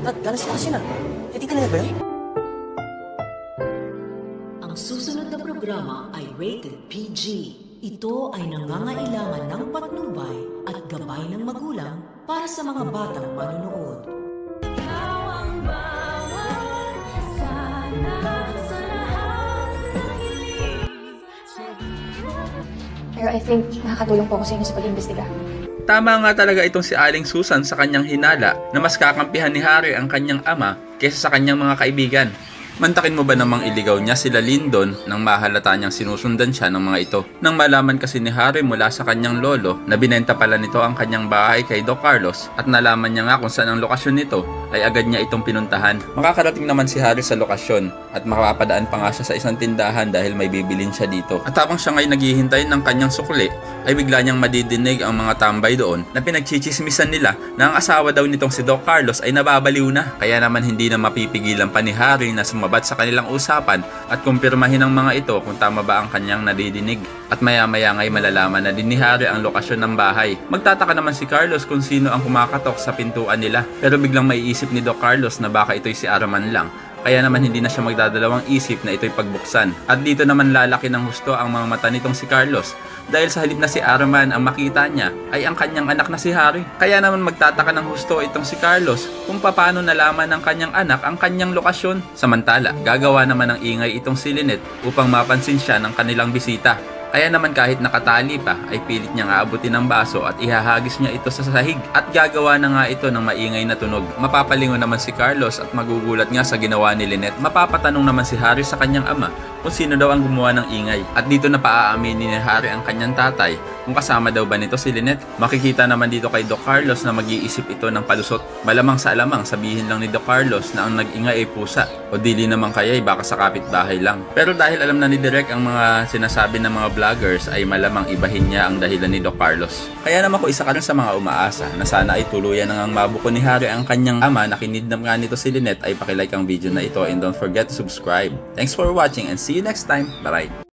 At ganas na kasi na. Eh, di ka na ba yun? Ang susunod na programa ay rated PG. Ito ay nangangailangan ng patnubay at gabay ng magulang para sa mga batang manonood. Pero I think nakakatulong po ako sa inyo sa pag-imbestiga. Tama nga talaga itong si Aling Susan sa kanyang hinala na mas kakampihan ni Harry ang kanyang ama kaysa sa kanyang mga kaibigan. Mantakin mo ba namang iligaw niya sila Lyndon nang mahalata niyang sinusundan siya ng mga ito? Nang malaman kasi ni Harry mula sa kanyang lolo na binenta pala nito ang kanyang bahay kay Doc Carlos at nalaman niya nga kung saan ang lokasyon nito, ay agad niya itong pinuntahan. Makakarating naman si Harry sa lokasyon at makapadaan pa nga siya sa isang tindahan dahil may bibilin siya dito. At habang siya ngay naghihintay ng kanyang sukli, ay bigla niyang madidinig ang mga tambay doon na pinagchichismisan nila na ang asawa daw nitong si Doc Carlos ay nababaliw na. Kaya naman hindi na mapipigilan pa ni Harry na sumabat sa kanilang usapan at kumpirmahin ng mga ito kung tama ba ang kanyang nadidinig. At maya-maya ngay malalaman na din ni Harry ang lokasyon ng bahay. Magtataka naman si Carlos kung sino ang kumakatok sa pintuan nila. Pero biglang maiisip ni Doc Carlos na baka ito'y si Araman lang. Kaya naman hindi na siya magdadalawang isip na ito'y pagbuksan. At dito naman lalaki ng husto ang mga mata nitong si Carlos. Dahil sa halip na si Araman ang makita niya ay ang kanyang anak na si Harry. Kaya naman magtataka ng husto itong si Carlos kung paano nalaman ng kanyang anak ang kanyang lokasyon. Samantala, gagawa naman ng ingay itong si Lynette upang mapansin siya ng kanilang bisita. Kaya naman kahit nakatali pa ay pilit niyang aabutin ng baso at ihahagis niya ito sa sahig at gagawa na nga ito ng maingay na tunog. Mapapalingon naman si Carlos at magugulat nga sa ginawa ni Lynette. Mapapatanong naman si Harry sa kanyang ama kung sino daw ang gumawa ng ingay. At dito na paaaminin ni Harry ang kanyang tatay kung kasama daw ba nito si Lynette. Makikita naman dito kay Doc Carlos na mag-iisip ito ng palusot. Malamang sa alamang sabihin lang ni Doc Carlos na ang nag-ingay ay pusa o dili naman kaya ay baka sa kapitbahay lang. Pero dahil alam na ni Direk ang mga sinasabi ng mga vloggers ay malamang ibahin niya ang dahilan ni Doc Carlos. Kaya naman ko isa ka rin sa mga umaasa na sana ay tuluyan nang mabuko ni Harry ang kanyang ama na kinidnap nga nito si Lynette ay pakilike ang video na ito and don't forget to subscribe. Thanks for watching and see you next time. Bye bye!